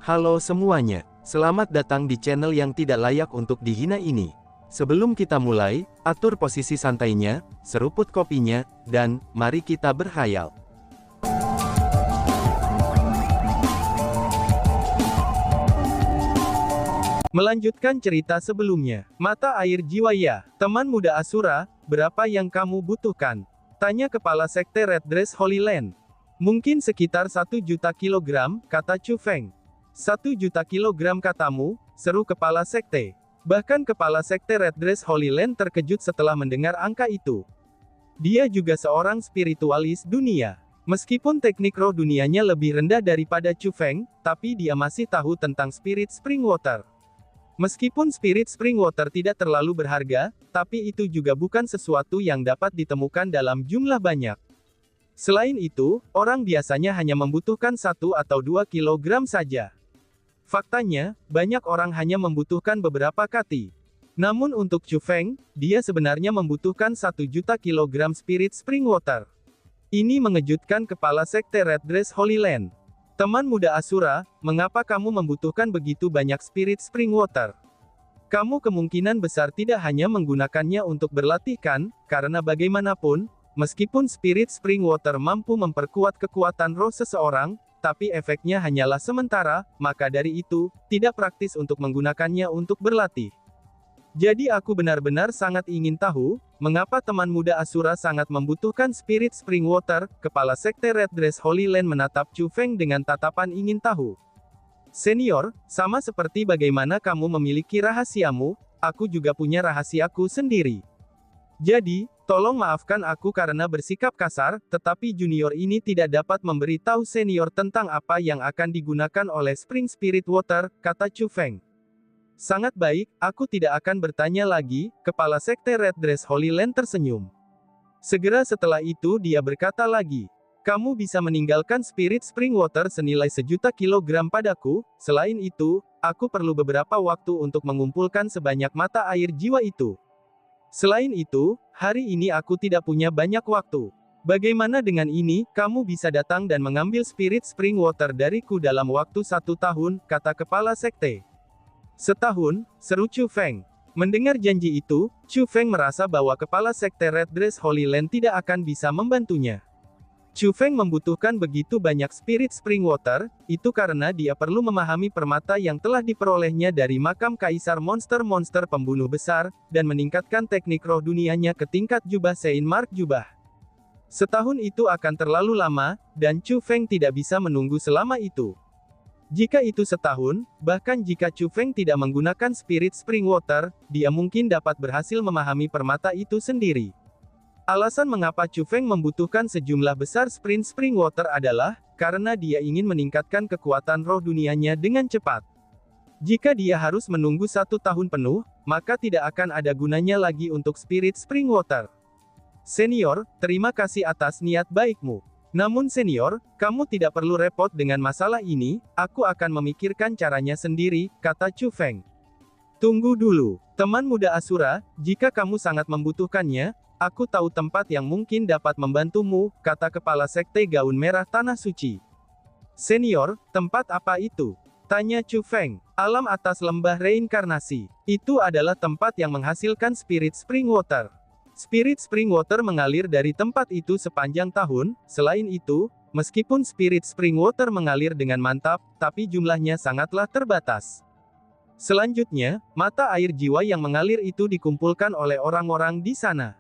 Halo semuanya, selamat datang di channel yang tidak layak untuk dihina ini. Sebelum kita mulai, atur posisi santainya, seruput kopinya, dan mari kita berhayal. Melanjutkan cerita sebelumnya, mata air jiwa ya, teman muda Asura, berapa yang kamu butuhkan? Tanya kepala sekte Red Dress Holy Land. Mungkin sekitar 1 juta kilogram, kata Chu Feng. 1 juta kilogram katamu, seru kepala sekte. Bahkan kepala sekte Red Dress Holy Land terkejut setelah mendengar angka itu. Dia juga seorang spiritualis dunia. Meskipun teknik roh dunianya lebih rendah daripada Chu Feng, tapi dia masih tahu tentang spirit spring water. Meskipun spirit spring water tidak terlalu berharga, tapi itu juga bukan sesuatu yang dapat ditemukan dalam jumlah banyak. Selain itu, orang biasanya hanya membutuhkan 1 atau 2 kilogram saja. Faktanya, banyak orang hanya membutuhkan beberapa kati. Namun untuk Chu Feng, dia sebenarnya membutuhkan 1 juta kilogram spirit spring water. Ini mengejutkan kepala sekte Red Dress Holy Land. Teman muda Asura, mengapa kamu membutuhkan begitu banyak spirit spring water? Kamu kemungkinan besar tidak hanya menggunakannya untuk berlatih kan, karena bagaimanapun, meskipun spirit spring water mampu memperkuat kekuatan roh seseorang, tapi efeknya hanyalah sementara, maka dari itu, tidak praktis untuk menggunakannya untuk berlatih. Jadi aku benar-benar sangat ingin tahu, mengapa teman muda Asura sangat membutuhkan spirit spring water. Kepala sekte Red Dress Holy Land menatap Chu Feng dengan tatapan ingin tahu. Senior, sama seperti bagaimana kamu memiliki rahasiamu, aku juga punya rahasiaku sendiri. Jadi, tolong maafkan aku karena bersikap kasar, tetapi junior ini tidak dapat memberi tahu senior tentang apa yang akan digunakan oleh Spring Spirit Water, kata Chu Feng. Sangat baik, aku tidak akan bertanya lagi, kepala sekte Red Dress Holy Land tersenyum. Segera setelah itu dia berkata lagi, kamu bisa meninggalkan Spirit Spring Water senilai 1 juta kilogram padaku, selain itu, aku perlu beberapa waktu untuk mengumpulkan sebanyak mata air jiwa itu. Selain itu, hari ini aku tidak punya banyak waktu. Bagaimana dengan ini, kamu bisa datang dan mengambil Spirit Spring Water dariku dalam waktu 1 tahun, kata kepala sekte. Setahun, seru Chu Feng. Mendengar janji itu, Chu Feng merasa bahwa kepala sekte Red Dress Holy Land tidak akan bisa membantunya. Chu Feng membutuhkan begitu banyak Spirit Spring Water, itu karena dia perlu memahami permata yang telah diperolehnya dari makam kaisar monster-monster pembunuh besar, dan meningkatkan teknik roh dunianya ke tingkat jubah Sein Mark jubah. Setahun itu akan terlalu lama, dan Chu Feng tidak bisa menunggu selama itu. Jika itu setahun, bahkan jika Chu Feng tidak menggunakan Spirit Spring Water, dia mungkin dapat berhasil memahami permata itu sendiri. Alasan mengapa Chu Feng membutuhkan sejumlah besar Spring Water adalah, karena dia ingin meningkatkan kekuatan roh dunianya dengan cepat. Jika dia harus menunggu 1 tahun penuh, maka tidak akan ada gunanya lagi untuk Spirit Spring Water. Senior, terima kasih atas niat baikmu. Namun senior, kamu tidak perlu repot dengan masalah ini, aku akan memikirkan caranya sendiri, kata Chu Feng. Tunggu dulu, teman muda Asura, jika kamu sangat membutuhkannya, aku tahu tempat yang mungkin dapat membantumu, kata kepala sekte gaun merah tanah suci. Senior, tempat apa itu? Tanya Chu Feng. Alam atas lembah reinkarnasi. Itu adalah tempat yang menghasilkan Spirit Spring Water. Spirit Spring Water mengalir dari tempat itu sepanjang tahun. Selain itu, meskipun Spirit Spring Water mengalir dengan mantap, tapi jumlahnya sangatlah terbatas. Selanjutnya, mata air jiwa yang mengalir itu dikumpulkan oleh orang-orang di sana.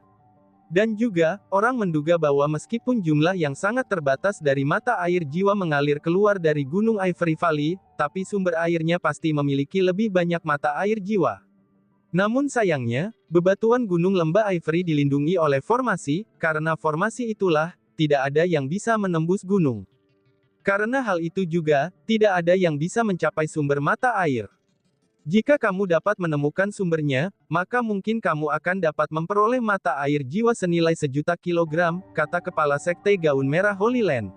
Dan juga, orang menduga bahwa meskipun jumlah yang sangat terbatas dari mata air jiwa mengalir keluar dari Gunung Ivory Valley, tapi sumber airnya pasti memiliki lebih banyak mata air jiwa. Namun sayangnya, bebatuan Gunung Lembah Ivory dilindungi oleh formasi, karena formasi itulah, tidak ada yang bisa menembus gunung. Karena hal itu juga, tidak ada yang bisa mencapai sumber mata air. Jika kamu dapat menemukan sumbernya, maka mungkin kamu akan dapat memperoleh mata air jiwa senilai 1 juta kilogram, kata kepala sekte gaun merah Holy Land.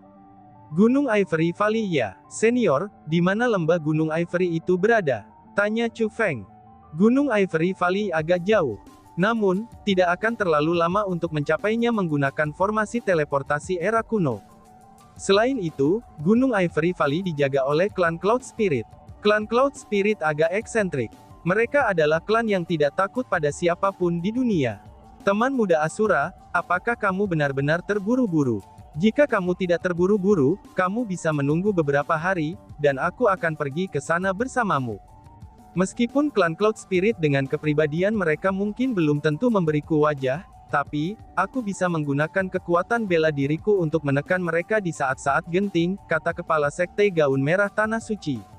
Gunung Ivory Valley ya, senior, di mana lembah Gunung Ivory itu berada? Tanya Chu Feng. Gunung Ivory Valley agak jauh. Namun, tidak akan terlalu lama untuk mencapainya menggunakan formasi teleportasi era kuno. Selain itu, Gunung Ivory Valley dijaga oleh klan Cloud Spirit. Klan Cloud Spirit agak eksentrik. Mereka adalah klan yang tidak takut pada siapapun di dunia. Teman muda Asura, apakah kamu benar-benar terburu-buru? Jika kamu tidak terburu-buru, kamu bisa menunggu beberapa hari, dan aku akan pergi ke sana bersamamu. Meskipun klan Cloud Spirit dengan kepribadian mereka mungkin belum tentu memberiku wajah, tapi, aku bisa menggunakan kekuatan bela diriku untuk menekan mereka di saat-saat genting, kata kepala sekte gaun merah Tanah Suci.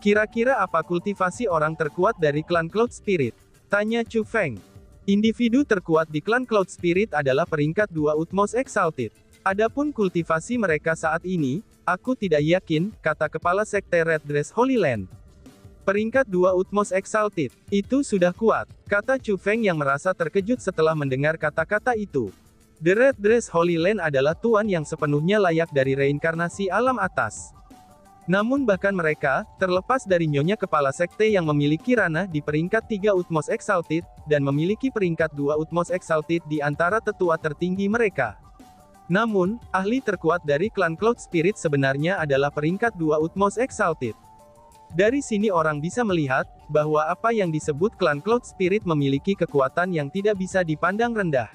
Kira-kira apa kultivasi orang terkuat dari klan Cloud Spirit? Tanya Chu Feng. Individu terkuat di klan Cloud Spirit adalah peringkat 2 Utmost Exalted. Adapun kultivasi mereka saat ini, aku tidak yakin, kata kepala sekte Red Dress Holy Land. Peringkat 2 Utmost Exalted, itu sudah kuat, kata Chu Feng yang merasa terkejut setelah mendengar kata-kata itu. The Red Dress Holy Land adalah tuan yang sepenuhnya layak dari reinkarnasi alam atas. Namun bahkan mereka, terlepas dari nyonya kepala sekte yang memiliki ranah di peringkat 3 Utmost Exalted, dan memiliki peringkat 2 Utmost Exalted di antara tetua tertinggi mereka. Namun, ahli terkuat dari klan Cloud Spirit sebenarnya adalah peringkat 2 Utmost Exalted. Dari sini orang bisa melihat, bahwa apa yang disebut klan Cloud Spirit memiliki kekuatan yang tidak bisa dipandang rendah.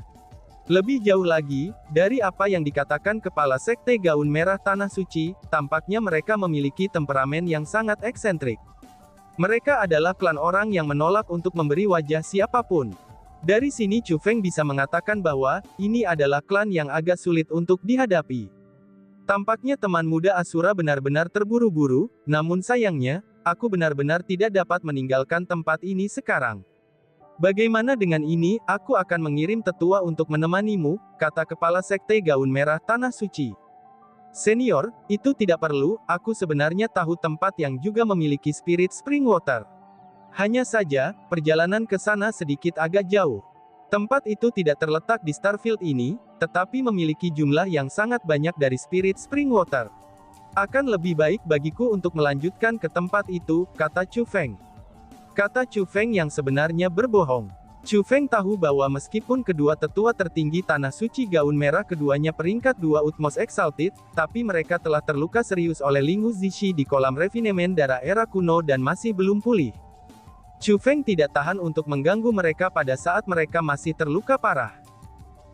Lebih jauh lagi, dari apa yang dikatakan kepala sekte gaun merah Tanah Suci, tampaknya mereka memiliki temperamen yang sangat eksentrik. Mereka adalah klan orang yang menolak untuk memberi wajah siapapun. Dari sini Chu Feng bisa mengatakan bahwa, ini adalah klan yang agak sulit untuk dihadapi. Tampaknya teman muda Asura benar-benar terburu-buru, namun sayangnya, aku benar-benar tidak dapat meninggalkan tempat ini sekarang. Bagaimana dengan ini, aku akan mengirim tetua untuk menemanimu, kata kepala sekte gaun merah Tanah Suci. Senior, itu tidak perlu, aku sebenarnya tahu tempat yang juga memiliki spirit spring water. Hanya saja, perjalanan ke sana sedikit agak jauh. Tempat itu tidak terletak di Starfield ini, tetapi memiliki jumlah yang sangat banyak dari spirit spring water. Akan lebih baik bagiku untuk melanjutkan ke tempat itu, kata Chu Feng. Kata Chu Feng yang sebenarnya berbohong. Chu Feng tahu bahwa meskipun kedua tetua tertinggi Tanah Suci gaun merah keduanya peringkat 2 Utmost Exalted, tapi mereka telah terluka serius oleh Lingu Zishi di kolam refinemen darah era kuno dan masih belum pulih. Chu Feng tidak tahan untuk mengganggu mereka pada saat mereka masih terluka parah.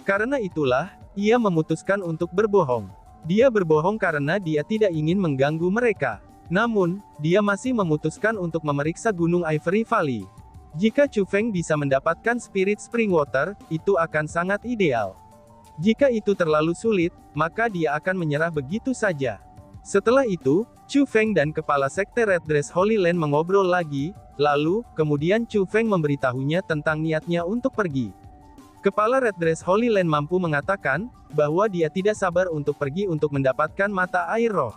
Karena itulah, ia memutuskan untuk berbohong. Dia berbohong karena dia tidak ingin mengganggu mereka. Namun, dia masih memutuskan untuk memeriksa Gunung Ivory Valley. Jika Chu Feng bisa mendapatkan Spirit Spring Water, itu akan sangat ideal. Jika itu terlalu sulit, maka dia akan menyerah begitu saja. Setelah itu, Chu Feng dan kepala sekte Red Dress Holy Land mengobrol lagi, lalu, kemudian Chu Feng memberitahunya tentang niatnya untuk pergi. Kepala Red Dress Holy Land mampu mengatakan, bahwa dia tidak sabar untuk pergi untuk mendapatkan mata air roh.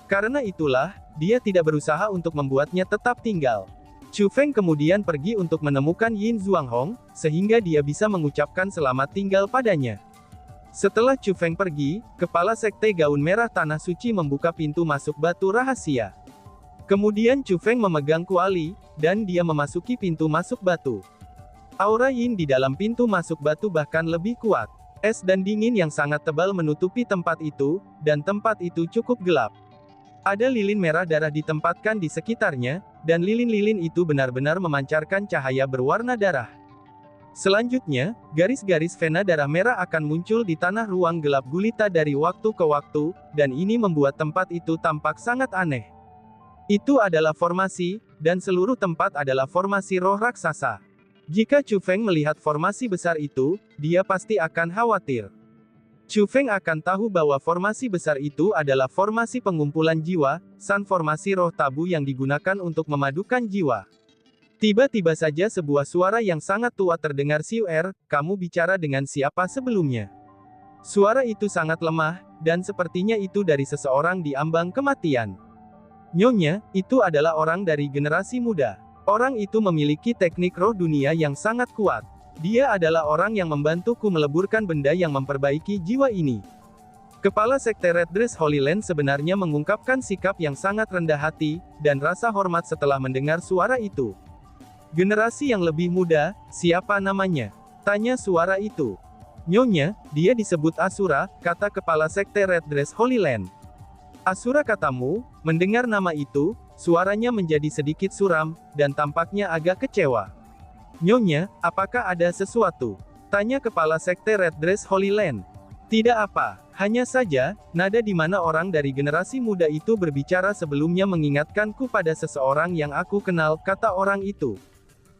Karena itulah, dia tidak berusaha untuk membuatnya tetap tinggal. Chu Feng kemudian pergi untuk menemukan Yin Zhuanghong, sehingga dia bisa mengucapkan selamat tinggal padanya. Setelah Chu Feng pergi, kepala sekte gaun merah Tanah Suci membuka pintu masuk batu rahasia. Kemudian Chu Feng memegang kuali, dan dia memasuki pintu masuk batu. Aura Yin di dalam pintu masuk batu bahkan lebih kuat. Es dan dingin yang sangat tebal menutupi tempat itu, dan tempat itu cukup gelap. Ada lilin merah darah ditempatkan di sekitarnya, dan lilin-lilin itu benar-benar memancarkan cahaya berwarna darah. Selanjutnya, garis-garis vena darah merah akan muncul di tanah ruang gelap gulita dari waktu ke waktu, dan ini membuat tempat itu tampak sangat aneh. Itu adalah formasi, dan seluruh tempat adalah formasi roh raksasa. Jika Chu Feng melihat formasi besar itu, dia pasti akan khawatir. Chu Feng akan tahu bahwa formasi besar itu adalah formasi pengumpulan jiwa, san formasi roh tabu yang digunakan untuk memadukan jiwa. Tiba-tiba saja sebuah suara yang sangat tua terdengar. Siuer, kamu bicara dengan siapa sebelumnya? Suara itu sangat lemah, dan sepertinya itu dari seseorang di ambang kematian. Nyonya, itu adalah orang dari generasi muda. Orang itu memiliki teknik roh dunia yang sangat kuat. Dia adalah orang yang membantuku meleburkan benda yang memperbaiki jiwa ini. Kepala sekte Red Dress Holy Land sebenarnya mengungkapkan sikap yang sangat rendah hati, dan rasa hormat setelah mendengar suara itu. Generasi yang lebih muda, siapa namanya? Tanya suara itu. Nyonya, dia disebut Asura, kata kepala sekte Red Dress Holy Land. Asura katamu, mendengar nama itu, Suaranya menjadi sedikit suram, dan tampaknya agak kecewa. "Nyonya, apakah ada sesuatu?" tanya kepala sekte Red Dress Holy Land. "Tidak apa, hanya saja, nada di mana orang dari generasi muda itu berbicara sebelumnya mengingatkanku pada seseorang yang aku kenal," kata orang itu.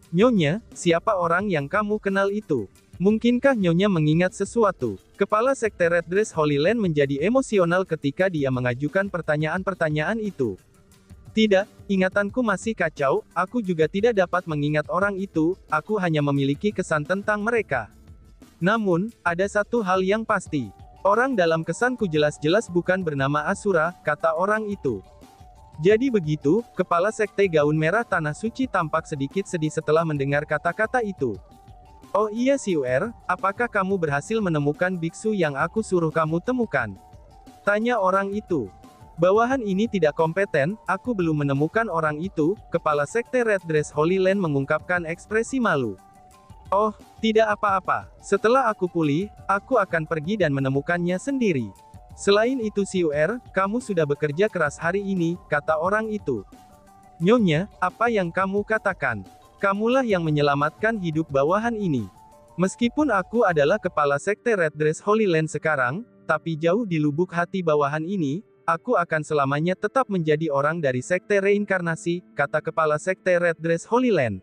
"Nyonya, siapa orang yang kamu kenal itu? Mungkinkah Nyonya mengingat sesuatu?" Kepala sekte Red Dress Holy Land menjadi emosional ketika dia mengajukan pertanyaan-pertanyaan itu. "Tidak, ingatanku masih kacau, aku juga tidak dapat mengingat orang itu, aku hanya memiliki kesan tentang mereka. Namun, ada satu hal yang pasti. Orang dalam kesanku jelas-jelas bukan bernama Asura," kata orang itu. Jadi begitu, kepala sekte gaun merah Tanah Suci tampak sedikit sedih setelah mendengar kata-kata itu. "Oh iya Siuer, apakah kamu berhasil menemukan biksu yang aku suruh kamu temukan?" tanya orang itu. "Bawahan ini tidak kompeten, aku belum menemukan orang itu," kepala sekte Red Dress Holy Land mengungkapkan ekspresi malu. "Oh, tidak apa-apa, setelah aku pulih, aku akan pergi dan menemukannya sendiri. Selain itu Siuer, kamu sudah bekerja keras hari ini," kata orang itu. "Nyonya, apa yang kamu katakan? Kamulah yang menyelamatkan hidup bawahan ini. Meskipun aku adalah kepala sekte Red Dress Holy Land sekarang, tapi jauh di lubuk hati bawahan ini, aku akan selamanya tetap menjadi orang dari sekte reinkarnasi," kata kepala sekte Red Dress Holy Land.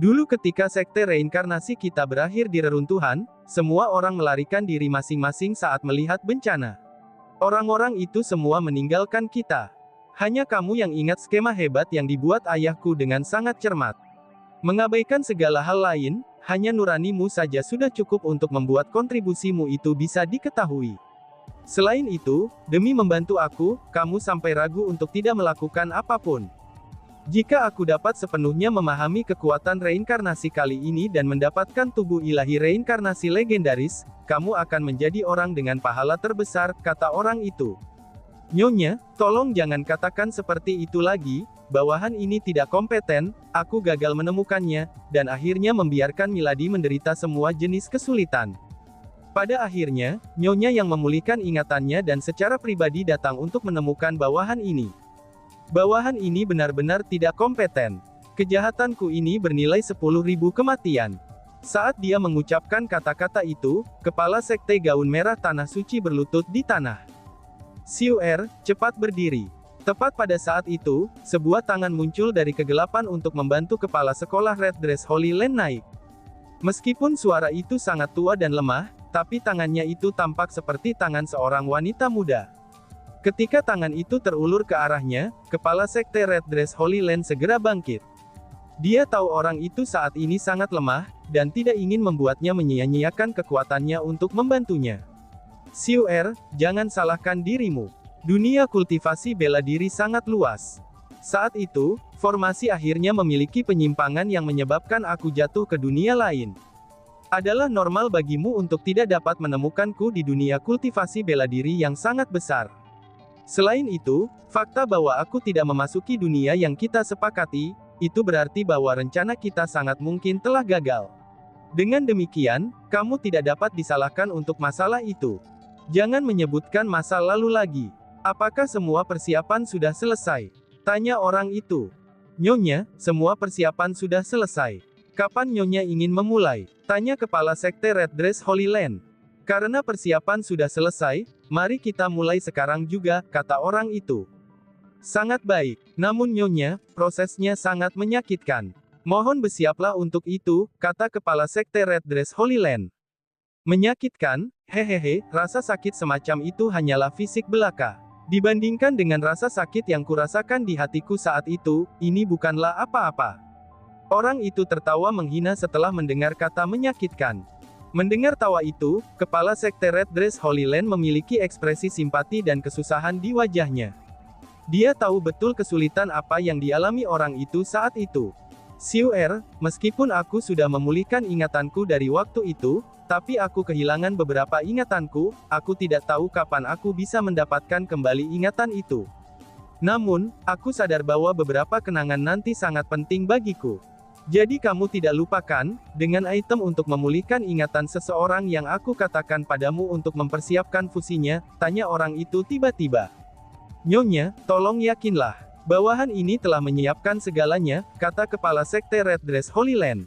"Dulu ketika sekte reinkarnasi kita berakhir di reruntuhan, semua orang melarikan diri masing-masing saat melihat bencana. Orang-orang itu semua meninggalkan kita. Hanya kamu yang ingat skema hebat yang dibuat ayahku dengan sangat cermat. Mengabaikan segala hal lain, hanya nuranimu saja sudah cukup untuk membuat kontribusimu itu bisa diketahui. Selain itu, demi membantu aku, kamu sampai ragu untuk tidak melakukan apapun. Jika aku dapat sepenuhnya memahami kekuatan reinkarnasi kali ini dan mendapatkan tubuh ilahi reinkarnasi legendaris, kamu akan menjadi orang dengan pahala terbesar," kata orang itu. "Nyonya, tolong jangan katakan seperti itu lagi, bawahan ini tidak kompeten, aku gagal menemukannya, dan akhirnya membiarkan Milady menderita semua jenis kesulitan. Pada akhirnya, Nyonya yang memulihkan ingatannya dan secara pribadi datang untuk menemukan bawahan ini. Bawahan ini benar-benar tidak kompeten. Kejahatanku ini bernilai 10.000 kematian." Saat dia mengucapkan kata-kata itu, kepala sekte gaun merah Tanah Suci berlutut di tanah. "Siuer, cepat berdiri." Tepat pada saat itu, sebuah tangan muncul dari kegelapan untuk membantu kepala sekolah Red Dress Holy Land naik. Meskipun suara itu sangat tua dan lemah, tapi tangannya itu tampak seperti tangan seorang wanita muda. Ketika tangan itu terulur ke arahnya, kepala sekte Red Dress Holy Land segera bangkit. Dia tahu orang itu saat ini sangat lemah, dan tidak ingin membuatnya menyia-nyiakan kekuatannya untuk membantunya. "Siuer, jangan salahkan dirimu. Dunia kultivasi bela diri sangat luas. Saat itu, formasi akhirnya memiliki penyimpangan yang menyebabkan aku jatuh ke dunia lain. Adalah normal bagimu untuk tidak dapat menemukanku di dunia kultivasi bela diri yang sangat besar. Selain itu, fakta bahwa aku tidak memasuki dunia yang kita sepakati, itu berarti bahwa rencana kita sangat mungkin telah gagal. Dengan demikian, kamu tidak dapat disalahkan untuk masalah itu. Jangan menyebutkan masa lalu lagi. Apakah semua persiapan sudah selesai?" tanya orang itu. "Nyonya, semua persiapan sudah selesai. Kapan Nyonya ingin memulai?" tanya kepala sekte Red Dress Holy Land. "Karena persiapan sudah selesai, mari kita mulai sekarang juga," kata orang itu. "Sangat baik. Namun Nyonya, prosesnya sangat menyakitkan. Mohon bersiaplah untuk itu," kata kepala sekte Red Dress Holy Land. "Menyakitkan? Hehehe, rasa sakit semacam itu hanyalah fisik belaka. Dibandingkan dengan rasa sakit yang kurasakan di hatiku saat itu, ini bukanlah apa-apa." Orang itu tertawa menghina setelah mendengar kata menyakitkan. Mendengar tawa itu, kepala sekte Red Dress Holy Land memiliki ekspresi simpati dan kesusahan di wajahnya. Dia tahu betul kesulitan apa yang dialami orang itu saat itu. "Siuer, meskipun aku sudah memulihkan ingatanku dari waktu itu, tapi aku kehilangan beberapa ingatanku, aku tidak tahu kapan aku bisa mendapatkan kembali ingatan itu. Namun, aku sadar bahwa beberapa kenangan nanti sangat penting bagiku. Jadi kamu tidak lupakan, dengan item untuk memulihkan ingatan seseorang yang aku katakan padamu untuk mempersiapkan fusinya?" tanya orang itu tiba-tiba. "Nyonya, tolong yakinlah. Bawahan ini telah menyiapkan segalanya, kata Kepala Sekte Red Dress Holy Land.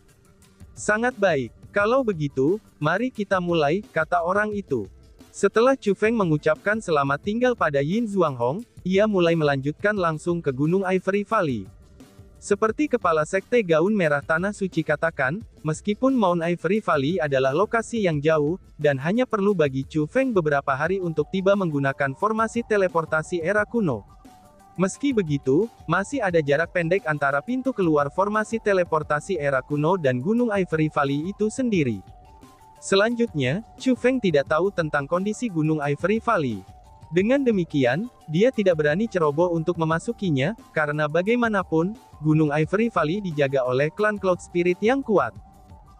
Sangat baik. Kalau begitu, mari kita mulai, kata orang itu. Setelah Chu Feng mengucapkan selamat tinggal pada Yin Zhuanghong, ia mulai melanjutkan langsung ke Gunung Ivory Valley. Seperti Kepala Sekte Gaun Merah Tanah Suci katakan, meskipun Mount Ivory Valley adalah lokasi yang jauh, dan hanya perlu bagi Chu Feng beberapa hari untuk tiba menggunakan formasi teleportasi era kuno. Meski begitu, masih ada jarak pendek antara pintu keluar formasi teleportasi era kuno dan Gunung Ivory Valley itu sendiri. Selanjutnya, Chu Feng tidak tahu tentang kondisi Gunung Ivory Valley. Dengan demikian, dia tidak berani ceroboh untuk memasukinya, karena bagaimanapun, Gunung Ivory Valley dijaga oleh klan Cloud Spirit yang kuat.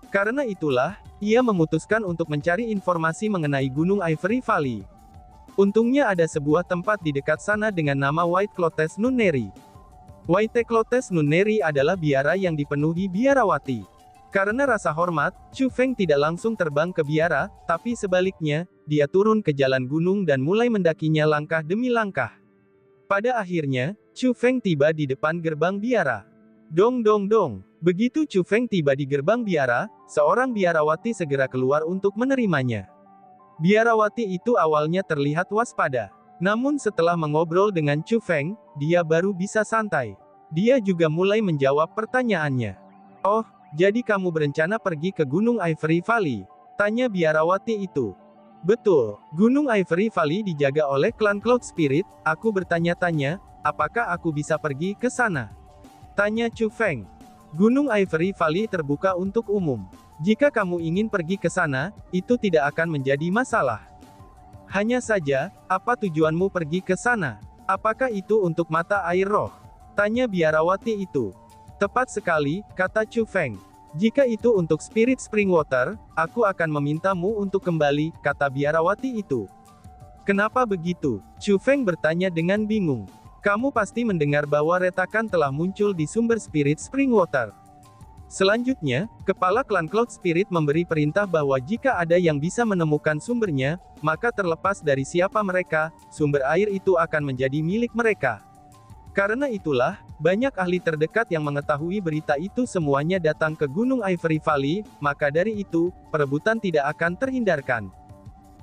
Karena itulah, ia memutuskan untuk mencari informasi mengenai Gunung Ivory Valley. Untungnya ada sebuah tempat di dekat sana dengan nama White Clotes Nunnery. White Clotes Nunnery adalah biara yang dipenuhi biarawati. Karena rasa hormat, Chu Feng tidak langsung terbang ke biara, tapi sebaliknya, dia turun ke jalan gunung dan mulai mendakinya langkah demi langkah. Pada akhirnya, Chu Feng tiba di depan gerbang biara. Dong dong dong. Begitu Chu Feng tiba di gerbang biara, seorang biarawati segera keluar untuk menerimanya. Biarawati itu awalnya terlihat waspada. Namun setelah mengobrol dengan Chu Feng, dia baru bisa santai. Dia juga mulai menjawab pertanyaannya. Oh, jadi kamu berencana pergi ke Gunung Ivory Valley? Tanya biarawati itu. Betul, Gunung Ivory Valley dijaga oleh klan Cloud Spirit, aku bertanya-tanya, apakah aku bisa pergi ke sana? Tanya Chu Feng. Gunung Ivory Valley terbuka untuk umum. Jika kamu ingin pergi ke sana, itu tidak akan menjadi masalah. Hanya saja, apa tujuanmu pergi ke sana? Apakah itu untuk mata air roh? Tanya biarawati itu. Tepat sekali, kata Chu Feng. Jika itu untuk Spirit Spring Water, aku akan memintamu untuk kembali, kata biarawati itu. Kenapa begitu? Chu Feng bertanya dengan bingung. Kamu pasti mendengar bahwa retakan telah muncul di sumber Spirit Spring Water. Selanjutnya, Kepala Klan Cloud Spirit memberi perintah bahwa jika ada yang bisa menemukan sumbernya, maka terlepas dari siapa mereka, sumber air itu akan menjadi milik mereka. Karena itulah, banyak ahli terdekat yang mengetahui berita itu semuanya datang ke Gunung Ivory Valley, maka dari itu, perebutan tidak akan terhindarkan.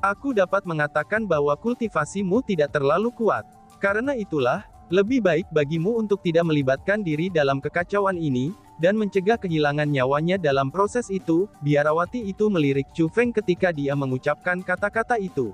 Aku dapat mengatakan bahwa kultivasimu tidak terlalu kuat. Karena itulah, lebih baik bagimu untuk tidak melibatkan diri dalam kekacauan ini, dan mencegah kehilangan nyawanya dalam proses itu, biarawati itu melirik Chu Feng ketika dia mengucapkan kata-kata itu.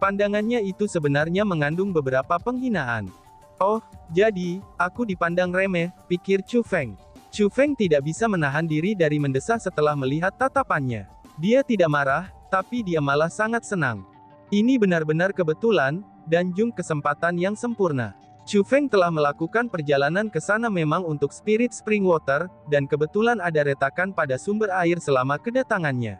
Pandangannya itu sebenarnya mengandung beberapa penghinaan. Oh, jadi, aku dipandang remeh, pikir Chu Feng. Chu Feng tidak bisa menahan diri dari mendesah setelah melihat tatapannya. Dia tidak marah, tapi dia malah sangat senang. Ini benar-benar kebetulan, dan jung kesempatan yang sempurna. Chu Feng telah melakukan perjalanan ke sana memang untuk Spirit Spring Water, dan kebetulan ada retakan pada sumber air selama kedatangannya.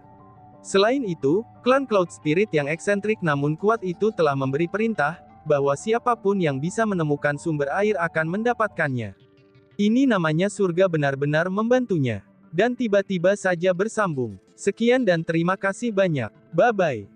Selain itu, klan Cloud Spirit yang eksentrik namun kuat itu telah memberi perintah, bahwa siapapun yang bisa menemukan sumber air akan mendapatkannya. Ini namanya surga benar-benar membantunya. Dan tiba-tiba saja bersambung. Sekian dan terima kasih banyak. Bye-bye.